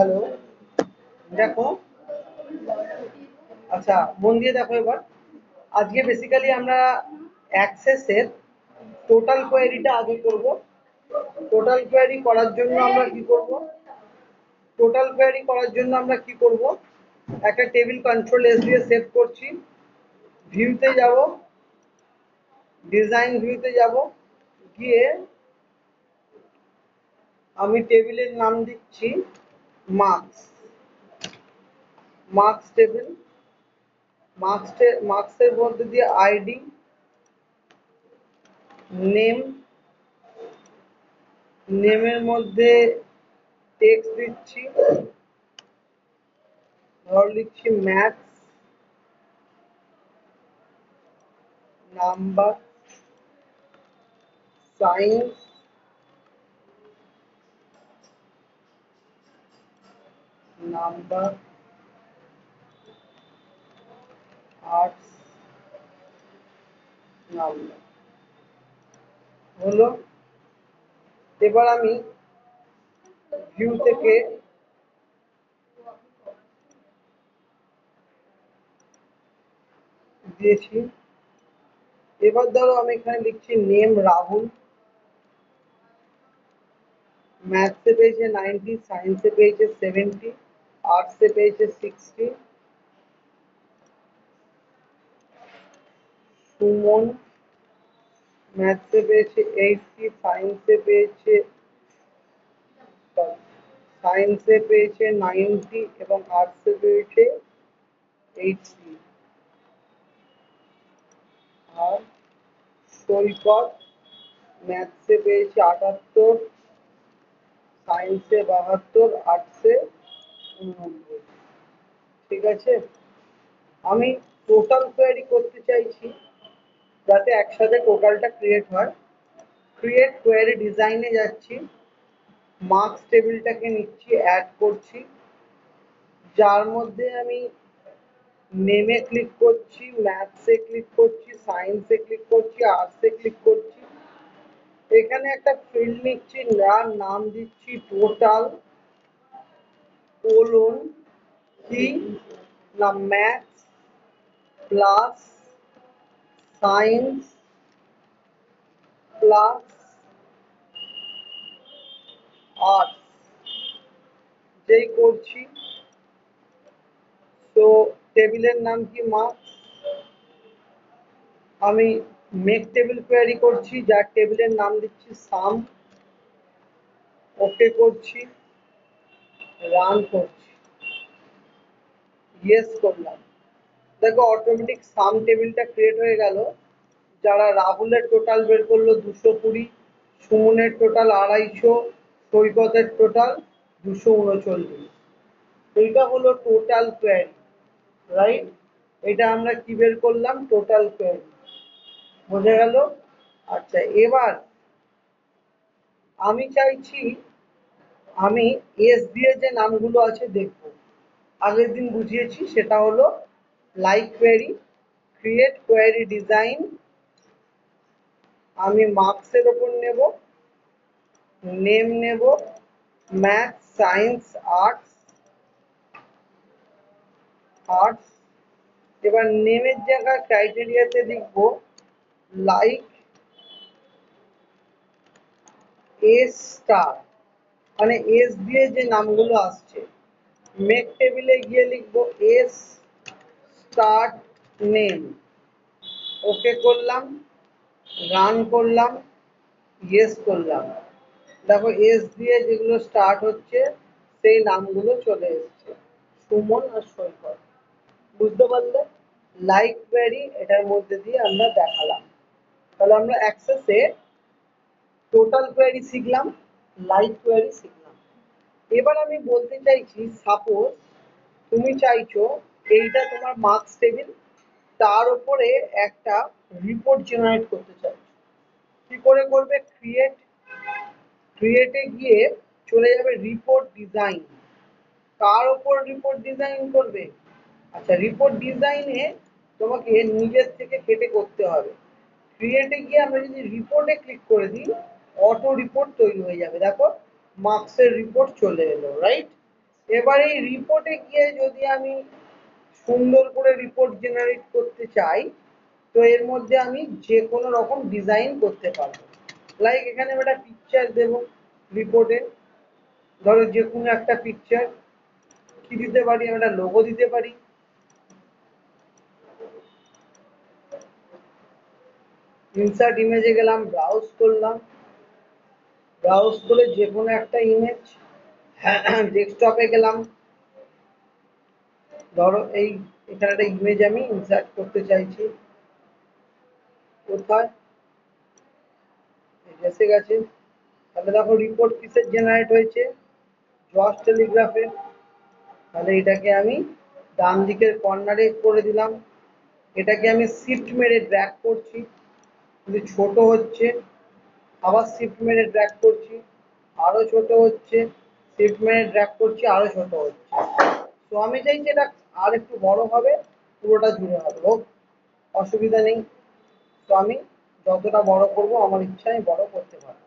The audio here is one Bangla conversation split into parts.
হ্যালো, দেখো। আচ্ছা, মন দিয়ে দেখো এবার। আজকে বেসিক্যালি আমরা অ্যাক্সেসের টোটাল কোয়েরিটা আগে করব। টোটাল কোয়েরি করার জন্য আমরা কি করব? একটা টেবিল কন্ট্রোল এস দিয়ে সেভ করছি। ভিউতে যাব, ডিজাইন ভিউতে যাব, গিয়ে আমি টেবিলের নাম দিচ্ছি মার্কস। Marks table. মার্কসের মধ্যে দিয়ে আইডি, নেম, নেমের মধ্যে টেক্সট দিচ্ছি, ধর লিখছি maths, number, science, number, arts, number. হলো। এবার আমি ভিউ থেকে দিয়েছি। এবার ধরো আমি এখানে লিখছি নেম রাহুল, ম্যাথসে পেয়েছে 90, সায়েন্সে পেয়েছে 70, আর্টসে পেয়েছে 60। সুমন ম্যাথসে পেয়েছে 80, সায়েন্সে পেয়েছে 90 এবং আর্টসে পেয়েছে 80। আর সৈকত ম্যাথসে পেয়েছে 78, সায়েন্সে 72, আর্টসে 89। ঠিক আছে, আমি টোটাল কোয়েরি করতে চাইছি যাতে একসাথে টোটালটা ক্রিয়েট হয়। ক্রিয়েট কোয়েরি ডিজাইনে যাচ্ছি, মার্কস টেবিলটাকে নিচ্ছি, অ্যাড করছি, যার মধ্যে আমি নেমে ক্লিক করছি, ম্যাথসে ক্লিক করছি, সায়েন্সে ক্লিক করছি, আর্টসে ক্লিক করছি। এখানে একটা ফিল্ড নিচ্ছি, যার নাম দিচ্ছি টোটাল কোলন কি না maths plus science plus arts যেই করছি। তো টেবিলের নাম কি মার্কস। আমি মেক টেবিল কোয়েরি করছি, যার টেবিলের নাম দিচ্ছি সাম। ওকে করছি, রান করছি, ইয়েস করলাম। দেখো অটোমেটিক সাম টেবিলটা ক্রিয়েট হয়ে গেল। যারা রাহুলের টোটাল বের করলো 220, সুমনের টোটাল 250, সৈকতের টোটাল 239। এইটা হলো টোটাল কোয়েরি, রাইট? এটা আমরা কি বের করলাম? Total query. বোঝা গেল? আচ্ছা, এবার আমি চাইছি আমি এস দিয়ে যে নামগুলো আছে দেখব। আগের দিন বুঝিয়েছি, সেটা হলো like query, create query design. আমি মার্কসের ওপর নেব, নেম নেব, ম্যাথ, সায়েন্স, আর্টস। এবার নেমের জায়গায় ক্রাইটেরিয়াতে লিখব লাইক এস স্টার, মানে এস দিয়ে যে নামগুলো আসছে। মেক টেবিলে গিয়ে লিখব এস স্টার্ট নেম। ওকে করলাম, রান করলাম, ইয়েস করলাম। দেখো এস দিয়ে যেগুলো স্টার্ট হচ্ছে সেই নামগুলো চলে এসছে, সুমন আর সৈকত। বুঝতে পারলে? লাইক কোয়েরি এটার মধ্যে দিয়ে আমরা দেখালাম। তাহলে আমরা অ্যাক্সেসে টোটাল কোয়েরি শিখলাম, লাইক কোয়েরি শিখলাম। এবার আমি বলতে চাইছি, সাপোজ তুমি চাইছো এইটা তোমার মার্কস টেবিল, তার উপরে একটা রিপোর্ট জেনারেট করতে চাইছো। কি করে করবে? ক্রিয়েটে গিয়ে চলে যাবে রিপোর্ট ডিজাইন। কার ওপর রিপোর্ট ডিজাইন করবে? আচ্ছা, রিপোর্ট ডিজাইনে তোমাকে নিজের থেকে কেটে করতে হবে। ক্রিয়েটে গিয়ে আমরা যদি রিপোর্টে ক্লিক করে দিই, অটো রিপোর্ট তৈরি হয়ে যাবে। দেখো মার্কসের রিপোর্ট চলে এলো, রাইট? এবার এই রিপোর্টে গিয়ে যদি আমি সুন্দর করে রিপোর্ট জেনারেট করতে চাই, তো এর মধ্যে আমি যে কোনো রকম ডিজাইন করতে পারবো। লাইক এখানে আমি একটা পিকচার দেবো রিপোর্টে, ধরো যে কোনো একটা পিকচার। কি দিতে পারি, আমি একটা লোগো দিতে পারি। ইনসার্ট ইমেজে গেলাম, ব্রাউজ করলাম, ব্রাউজ করে যে কোনো একটা ইমেজ, ডেস্কটপে গেলাম, ধরো এই এখানে একটা ইমেজ আমি ইনসার্ট করতে চাইছি। কোথায় এসে গেছে। তাহলে দেখো রিপোর্ট কিসের জেনারেট হয়েছে, জস টেলিগ্রাফের। তাহলে এটাকে আমি ডান দিকের কর্নারে করে দিলাম। এটাকে আমি শিফট মেরে ড্র্যাগ করছি, কিন্তু ছোট হচ্ছে। আবার শিফট মেরে ড্র্যাগ করছি, আরো ছোট হচ্ছে। শিফট মেরে ড্র্যাগ করছি, আরো ছোট হচ্ছে। তো আমি চাইছি এটা আর একটু বড় হবে, পুরোটা জুড়ে হবে, হোক, অসুবিধা নেই। তো আমি যতটা বড় করব আমার ইচ্ছা আমি বড় করতে পারবো।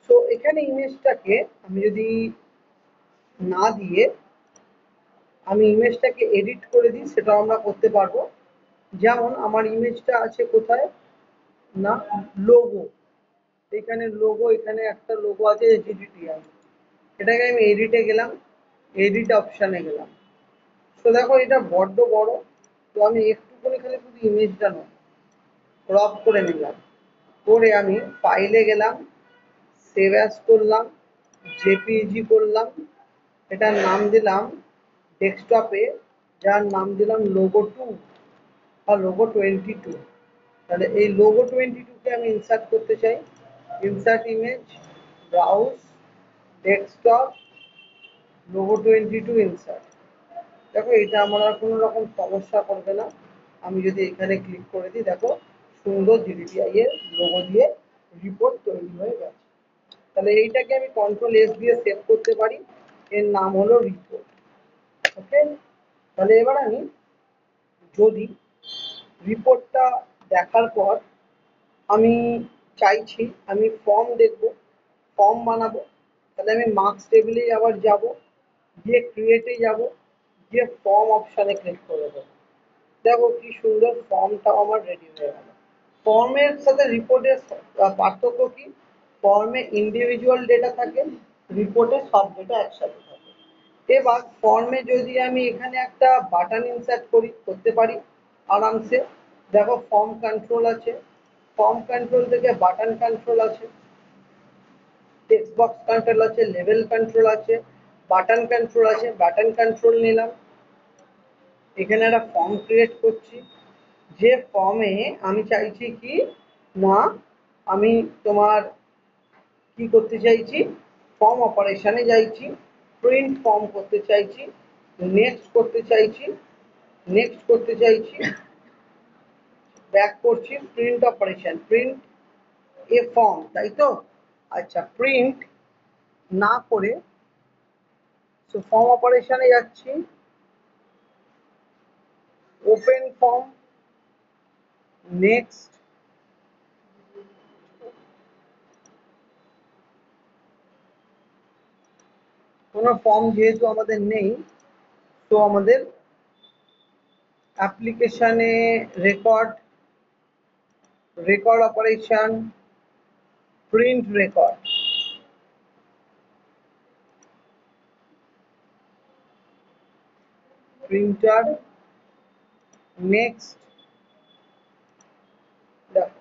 তো এখানে ইমেজটাকে আমি যদি না দিয়ে আমি ইমেজটাকে এডিট করে দিই, সেটাও আমরা করতে পারবো। যেমন আমার ইমেজটা আছে কোথায় না, লোগো। এখানে লোগো, এখানে একটা লোগো আছে জিডিটিআই। এটাকে আমি এডিটে গেলাম, এডিট অপশানে গেলাম। তো দেখো এটা বড্ড বড়, তো আমি একটুখানি খালি শুধু ইমেজটা নয় ক্রপ করে নিলাম। করে আমি ফাইলে গেলাম, সেভ অ্যাজ করলাম, জেপিইজি করলাম, এটার নাম দিলাম ডেস্কটপে, যার নাম দিলাম লোগো 2 বা লোগো 22। তাহলে এই লোগো 22কে আমি ইনসার্ট করতে চাই। Insert image, browse, desktop, logo 22 insert. দেখো এটা আমার আর কোনো রকম সমস্যা করবে না। আমি যদি এখানে ক্লিক করে দিই, দেখো সুন্দর জিডিটিআই এর লোগো দিয়ে রিপোর্ট তৈরি হয়ে গেছে। তাহলে এইটাকে আমি কন্ট্রোল এস দিয়ে সেভ করতে পারি, এর নাম হলো রিপোর্ট। ওকে, তাহলে এবার আমি যদি রিপোর্টটা দেখার পর আমি চাইছি আমি ফর্ম দেখব, ফর্ম বানাবো, তাহলে আমি মার্কস টেবিলে আবার যাব, গিয়ে ক্রিয়েটে যাব, গিয়ে ফর্ম অপশানে ক্লিক করে দেবো। দেখো কি সুন্দর ফর্মটাও আমার রেডি হয়ে গেল। ফর্মের সাথে রিপোর্টের পার্থক্য কি, ফর্মে ইন্ডিভিজুয়াল ডেটা থাকে, রিপোর্টে সব ডেটা একসাথে থাকে। এবার ফর্মে যদি আমি এখানে একটা বাটন ইনসার্ট করি, করতে পারি আরামসে। দেখো ফর্ম কন্ট্রোল আছে, ফর্ম কন্ট্রোল থেকে বাটন কন্ট্রোল আছে, টেক্সট বক্স কন্ট্রোল আছে, লেভেল কন্ট্রোল আছে, বাটন কন্ট্রোল আছে। বাটন কন্ট্রোল নিলাম, এখানে একটা ফর্ম ক্রিয়েট করছি। যে ফর্মে আমি চাইছি কি না, আমি তোমার কি করতে চাইছি, ফর্ম অপারেশনে চাইছি, প্রিন্ট ফর্ম করতে চাইছি, নেক্সট করতে চাইছি, নেক্সট করতে চাইছি, ব্যাক করছি, প্রিন্ট অপারেশন, প্রিন্ট এ ফর্ম, তাই তো। আচ্ছা, প্রিন্ট না করে ফর্ম অপারেশনে যাচ্ছি, ওপেন ফর্ম, নেক্সট। কোনো ফর্ম যেহেতু আমাদের নেই, তো আমাদের অ্যাপ্লিকেশনে record, record operation, print record, printer, next. দেখো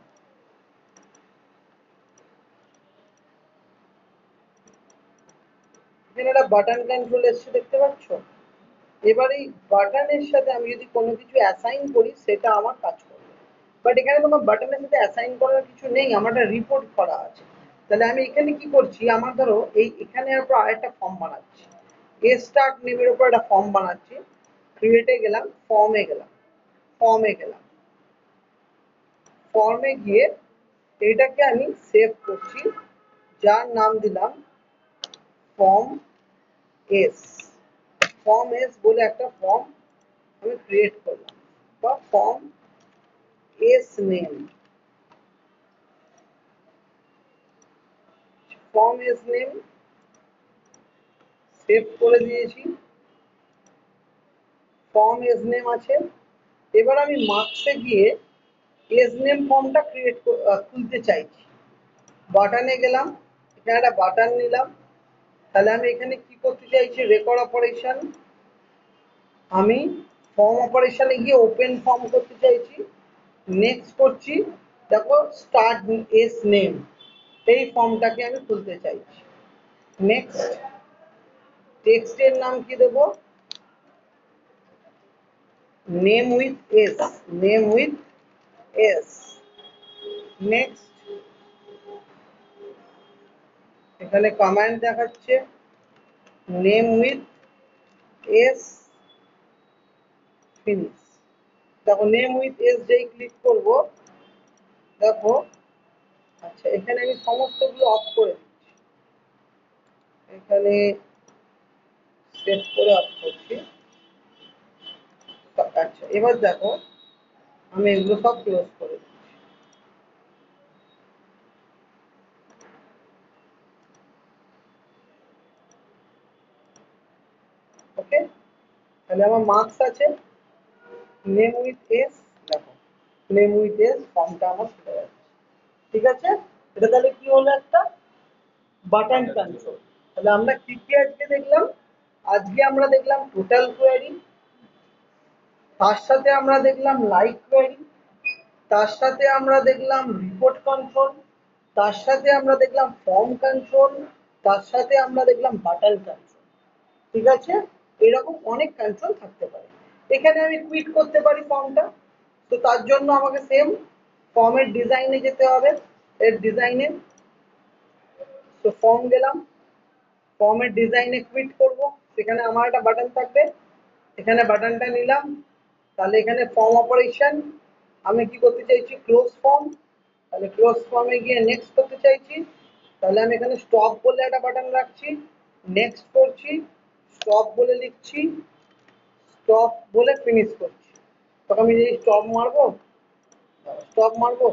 এখানে একটা বাটন কন্ট্রোল এসছে, দেখতে পাচ্ছ। এবার এই বাটনের সাথে আমি যদি কোনো কিছু অ্যাসাইন করি, সেটা আমার কাজ করবে। বাট এখানে তোমার বাটনের সাথে অ্যাসাইন করার কিছু নেই, আমার একটা রিপোর্ট করা আছে। তাহলে আমি এখানে কি করছি, আমার ধরো এই এখানে উপর আরেকটা ফর্ম বানাচ্ছি, এ স্টার্ট নেমের উপর একটা ফর্ম বানাচ্ছি। ক্রিয়েটে গেলাম, ফর্মে গেলাম, ফর্মে গেলাম, ফর্মে গিয়ে এটাকে আমি সেভ করছি, যার নাম দিলাম ফর্ম এস। ফর্ম এস বলে একটা ফর্ম আমি ক্রিয়েট করলাম, বা form S name, form S name save করে দিয়েছি, ফর্ম এজ নেম আছে। এবার আমি মার্কসে গিয়ে এজ নেম ফর্মটা খুলতে চাইছি। বাটনে গেলাম, এখানে একটা বাটন নিলাম। তাহলে আমি এখানে কি করতে চাইছি, রেকর্ড অপারেশন, আমি ফর্ম অপারেশনে গিয়ে ওপেন ফর্ম করতে চাইছি। নেক্সট করছি, দেখো স্টার্ট এস নেম, এই ফর্মটাকে আমি খুলতে চাইছি। নেক্সট, টেক্সটের নাম কি দেবো, name with S, name with S. Next, এখানে কমান্ড দেখাচ্ছে নেম উইথ এস, ফিনিশ। দেখো নেম উইথ এস যেই ক্লিক করব, দেখো আচ্ছা এখানে আমি সমস্তগুলো অফ করে দিচ্ছি, এখানে সেট করে অফ করছি। আচ্ছা এবার দেখো আমি এগুলো সব ক্লোজ করে দিচ্ছি। ওকে, তাহলে আমার মার্কস আছে, নেম উইথ এস, দেখো নেম উইথ এস ফর্মটা আমার খুলে যাচ্ছে। ঠিক আছে, এটা তাহলে কি হলো, একটা বাটন কন্ট্রোল। তাহলে আমরা কি কি আজকে দেখলাম, আজকে আমরা দেখলাম টোটাল কোয়েরি, তার সাথে আমরা দেখলাম লাইক কোয়েরি, তার সাথে আমরা দেখলাম রিপোর্ট কন্ট্রোল, তার সাথে আমরা দেখলাম ফর্ম কন্ট্রোল, তার সাথে আমরা দেখলাম বাটন কন্ট্রোল। ঠিক আছে, এরকম অনেক কন্ট্রোল থাকতে পারে। এখানে আমি কুইট করতে পারি ফর্মটা, তো তার জন্য আমাকে সেম ফর্মের ডিজাইনে যেতে হবে, এর ডিজাইনে, তো ফর্ম গেলাম, ফর্মের ডিজাইনে ক্লিক করব, সেখানে আমার একটা বাটন থাকবে, এখানে বাটনটা নিলাম। তাহলে এখানে ফর্ম অপারেশন আমি কি করতে চাইছি, ক্লোজ ফর্ম, তাহলে ক্লোজ ফর্মে গিয়ে নেক্সট করতে চাইছি। তাহলে আমি এখানে স্টপ বলে একটা বাটন রাখছি, নেক্সট করছি, স্টপ বলে লিখছি, স্টপ বলে ফিনিশ করছি। তখন আমি যদি স্টপ মারবো, স্টপ মারবো,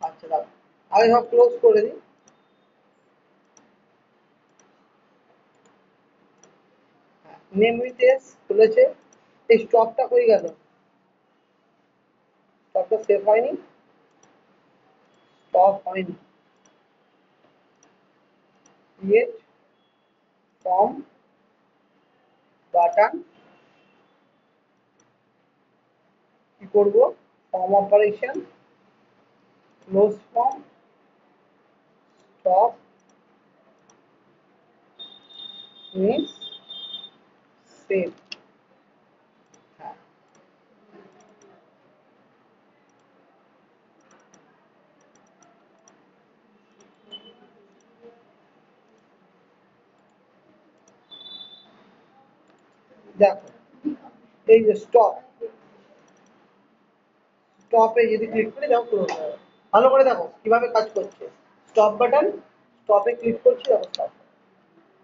আচ্ছা দাঁড়া আগে সব ক্লোজ করে দিই। নেম উইথ এস খুলেছে, এই স্টপটা হয়ে গেল, স্টপটা সেভ হয়নি, স্টপ হয়নি, ক্রিয়েট ফর্ম বাটন, কি করব, form operation, close form, stop, miss, save. হ্যাঁ, দেখো এই যে স্টপ, স্টপে যদি ক্লিক করি দেখো ক্লোজ হয়ে গেল। ভালো করে দেখো কিভাবে কাজ করছে, স্টপ বাটন, স্টপে ক্লিক করছি, দেখো স্টপ।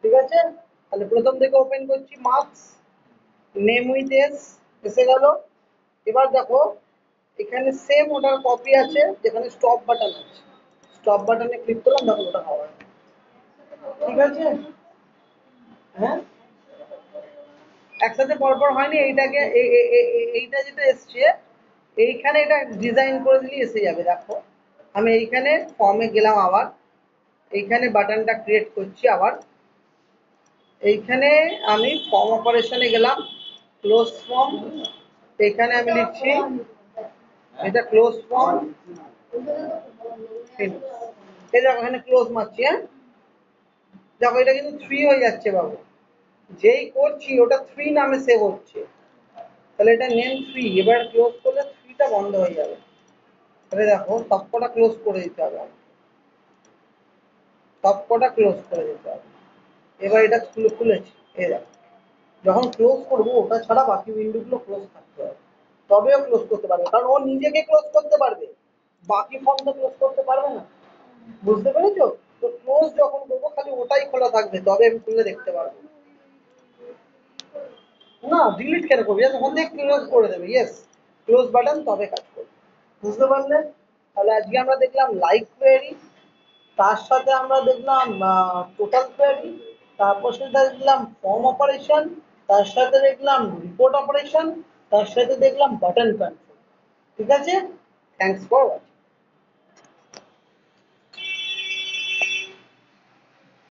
ঠিক আছে, তাহলে প্রথম থেকে ওপেন করছি, মার্কস, নেম উইথ এস এসে গেল। এবার দেখো এখানে সেম ওটার কপি আছে, যেখানে স্টপ বাটন আছে, স্টপ বাটনে ক্লিক করলাম, দেখো ওটা হওয়া। ঠিক আছে, হ্যাঁ একসাথে পরপর হয়নি, এইটাকে এইটা যেটা এসছে এইখানে এটা ডিজাইন করে দিলে এসে যাবে। দেখো আমি এইখানে ফর্মে গেলাম, আবার এইখানে বাটনটা ক্রিয়েট করছি, আবার এইখানে আমি ফর্ম অপারেশনে গেলাম, ক্লোজ ফর্ম, এখানে আমি লিখছি এটা ক্লোজ ফর্ম, এই দেখো এখানে ক্লোজ মারছি। হ্যাঁ দেখো এটা কিন্তু 3 হয়ে যাচ্ছে বাবু, যেই করছি ওটা 3 নামে সেভ হচ্ছে, তাহলে এটা নেম 3, এবার ক্লোজ করলে 3টা বন্ধ হয়ে যাবে। তাহলে দেখো সবকটা ক্লোজ করে দিতে হবে, সবকটা ক্লোজ করে দিতে হবে। এবার এটা খুলেছি, এই দেখো যখন ক্লোজ করবো ওটা ছাড়া বাকি উইন্ডোগুলো ক্লোজ থাকতে হবে, তবেও ক্লোজ করতে পারবে, কারণ ও নিজেকে ক্লোজ করতে পারবে, বাকি ফর্ম তো ক্লোজ করতে পারবে না। বুঝতে পেরেছো, তো ক্লোজ যখন করবো খালি ওটাই খোলা থাকবে, তবে আমি খুলে দেখতে পারবো। না ডিলিট কেন করবি, যখন থেকে ক্লোজ করে দেবে, ইয়েস ক্লোজ বাটন, তবে কাজ করবে। বুঝতে পারলে, তাহলে আজকে আমরা দেখলাম লাইক কোয়েরি, তার সাথে আমরা দেখলাম টোটাল কোয়েরি, তারপর সাথে দেখলাম ফর্ম অপারেশন, তার সাথে দেখলাম রিপোর্ট অপারেশন, তার সাথে দেখলাম বাটন কন্ট্রোল। ঠিক আছে, থ্যাংকস ফর ওয়াচিং।